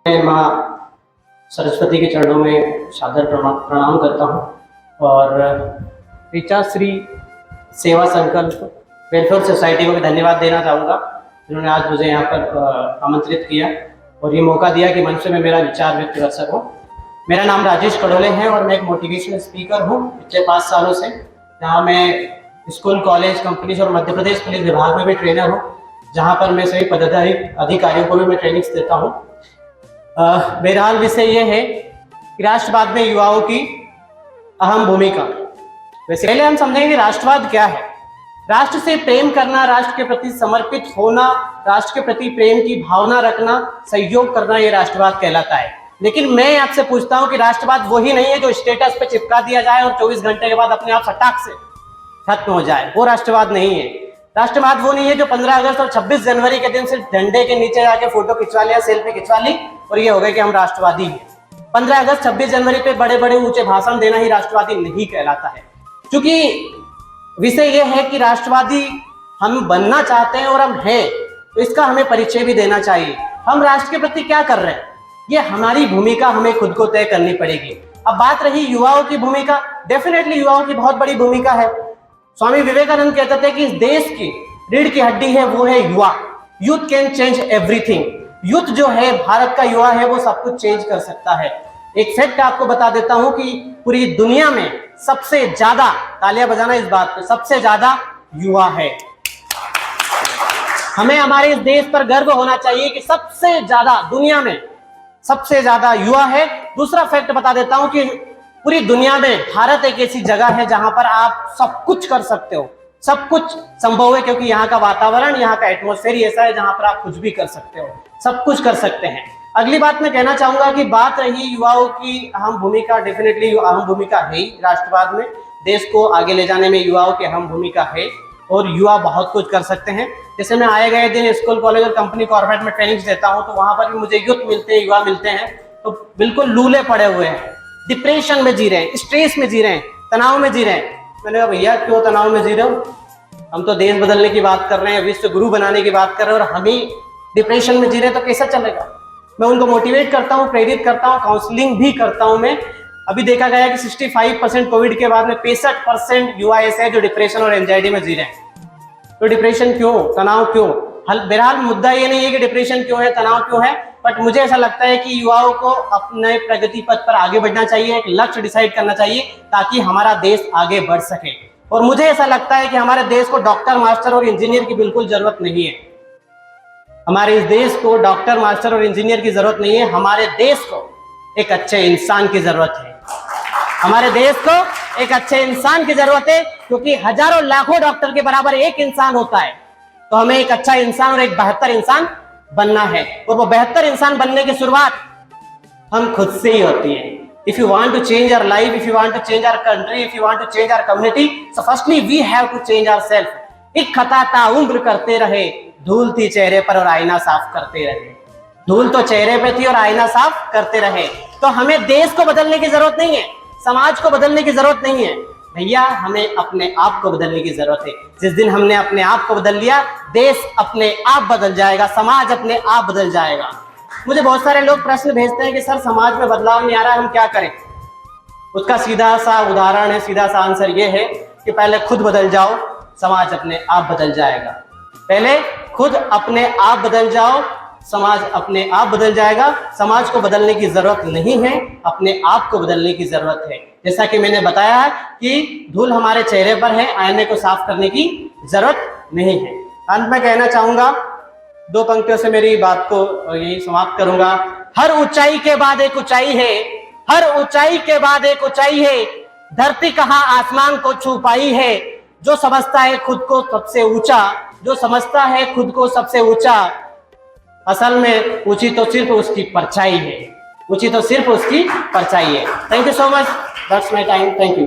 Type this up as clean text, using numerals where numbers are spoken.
मैं माँ सरस्वती के चरणों में सादर प्रणाम करता हूँ और ऋचाश्री सेवा संकल्प वेलफेयर सोसाइटी को भी धन्यवाद देना चाहूँगा जिन्होंने आज मुझे यहाँ पर आमंत्रित किया और ये मौका दिया कि मंच में मेरा विचार व्यक्त कर सकूँ। मेरा नाम राजेश कड़ोले है और मैं एक मोटिवेशनल स्पीकर हूँ पिछले 5 सालों से, जहाँ मैं स्कूल, कॉलेज, कंपनीज और मध्य प्रदेश पुलिस विभाग में भी ट्रेनर हूँ, जहाँ पर मैं सभी पदाधिकारी अधिकारियों को भी मैं ट्रेनिंग्स देता हूँ। बहरहाल विषय ये है कि राष्ट्रवाद में युवाओं की अहम भूमिका। वैसे पहले हम समझेंगे कि राष्ट्रवाद क्या है। राष्ट्र से प्रेम करना, राष्ट्र के प्रति समर्पित होना, राष्ट्र के प्रति प्रेम की भावना रखना, सहयोग करना, ये राष्ट्रवाद कहलाता है। लेकिन मैं आपसे पूछता हूँ कि राष्ट्रवाद वही नहीं है जो स्टेटस पे चिपका दिया जाए और 24 घंटे के बाद अपने आप फटाक से खत्म हो जाए, वो राष्ट्रवाद नहीं है। राष्ट्रवाद वो नहीं है जो 15 अगस्त और 26 जनवरी के दिन सिर्फ झंडे के नीचे जाके फोटो खिंचवा लिया, सेल्फी खिंचवा ली और ये हो गए कि हम राष्ट्रवादी हैं। 15 अगस्त 26 जनवरी पे बड़े बड़े ऊंचे भाषण देना ही राष्ट्रवादी नहीं कहलाता है। क्योंकि विषय यह है कि राष्ट्रवादी हम बनना चाहते हैं और हम हैं, तो इसका हमें परिचय भी देना चाहिए। हम राष्ट्र के प्रति क्या कर रहे हैं, ये हमारी भूमिका हमें खुद को तय करनी पड़ेगी। अब बात रही युवाओं की भूमिका, डेफिनेटली युवाओं की बहुत बड़ी भूमिका है। स्वामी विवेकानंद कहते थे कि इस देश की रीढ़ की हड्डी है वो है युवा। Youth can change everything. Youth जो है, भारत का युवा है, वो सब कुछ चेंज कर सकता है। एक फैक्ट आपको बता देता हूं कि पूरी दुनिया में सबसे ज्यादा, तालियां बजाना इस बात पे, सबसे ज्यादा युवा है। हमें हमारे इस देश पर गर्व होना चाहिए कि सबसे ज्यादा दुनिया में सबसे ज्यादा युवा है। दूसरा फैक्ट बता देता हूं कि पूरी दुनिया में भारत एक ऐसी जगह है जहां पर आप सब कुछ कर सकते हो, सब कुछ संभव है, क्योंकि यहाँ का वातावरण, यहाँ का एटमॉस्फेयर ऐसा है जहां पर आप कुछ भी कर सकते हो, सब कुछ कर सकते हैं। अगली बात मैं कहना चाहूंगा कि बात रही युवाओं की अहम भूमिका, डेफिनेटली अहम भूमिका है ही राष्ट्रवाद में। देश को आगे ले जाने में युवाओं की अहम भूमिका है और युवा बहुत कुछ कर सकते हैं। जैसे मैं आए गए दिन स्कूल, कॉलेज और कंपनी, कॉर्पोरेट में ट्रेनिंग्स देता हूँ, तो वहां पर भी मुझे यूथ मिलते हैं, युवा मिलते हैं, तो बिल्कुल लूले पड़े हुए हैं, डिप्रेशन में जी रहे हैं, स्ट्रेस में जी रहे हैं, तनाव में जी रहे हैं। मैंने कहा भैया क्यों तनाव में जी रहे हो, हम तो देश बदलने की बात कर रहे हैं, विश्व गुरु बनाने की बात कर रहे हैं और हम ही डिप्रेशन में जी रहे हैं, तो कैसा चलेगा। मैं उनको मोटिवेट करता हूँ, प्रेरित करता हूँ, काउंसलिंग भी करता हूँ मैं। अभी देखा गया कि 65% कोविड के बाद में 65% युवा ऐसे हैं जो डिप्रेशन और एंजाइटी में जी रहे हैं। तो डिप्रेशन क्यों, तनाव क्यों? बहरहाल मुद्दा ये नहीं है कि डिप्रेशन क्यों है, तनाव क्यों है, बट मुझे ऐसा लगता है कि युवाओं को अपने प्रगति पथ पर आगे बढ़ना चाहिए, एक लक्ष्य डिसाइड करना चाहिए ताकि हमारा देश आगे बढ़ सके। और मुझे ऐसा लगता है कि हमारे देश को डॉक्टर, मास्टर और इंजीनियर की बिल्कुल जरूरत नहीं है। हमारे इस देश को डॉक्टर, मास्टर और इंजीनियर की जरूरत नहीं है। हमारे देश को एक अच्छे इंसान की जरूरत है। हमारे देश को एक अच्छे इंसान की जरूरत है, क्योंकि हजारों लाखों डॉक्टर के बराबर एक इंसान होता है। तो हमें एक अच्छा इंसान और एक बेहतर इंसान बनना है, और वो बेहतर इंसान बनने की शुरुआत हम खुद से ही होती है। If you want to change our life, if you want to change our country, if you want to change our community, so firstly we have to change ourselves. एक खता ताउम्र करते रहे, धूल थी चेहरे पर और आईना साफ करते रहे। धूल तो चेहरे पे थी और आईना साफ करते रहे। तो हमें देश को बदलने की जरूरत नहीं है, समाज को बदलने की जरूरत नहीं है भैया, हमें अपने आप को बदलने की जरूरत है। जिस दिन हमने अपने आप को बदल लिया, देश अपने आप बदल जाएगा, समाज अपने आप बदल जाएगा। मुझे बहुत सारे लोग प्रश्न भेजते हैं कि सर समाज में बदलाव नहीं आ रहा, हम क्या करें। उसका सीधा सा उदाहरण है, सीधा सा आंसर ये है कि पहले खुद बदल जाओ, समाज अपने आप बदल जाएगा। पहले खुद अपने आप बदल जाओ, समाज अपने आप बदल जाएगा। समाज को बदलने की जरूरत नहीं है, अपने आप को बदलने की जरूरत है। जैसा कि मैंने बताया कि धूल हमारे चेहरे पर है, आईने को साफ करने की जरूरत नहीं है। अंत में कहना चाहूंगा, 2 पंक्तियों से मेरी बात को यही समाप्त करूंगा। हर ऊंचाई के बाद एक ऊंचाई है, हर ऊंचाई के बाद एक ऊंचाई है, धरती कहां आसमान को छू पाई है। जो समझता है खुद को सबसे ऊंचा, जो समझता है खुद को सबसे ऊंचा, असल में ऊंची तो सिर्फ उसकी परछाई है, ऊंची तो सिर्फ उसकी परछाई है। Thank you so much, that's my time, thank you.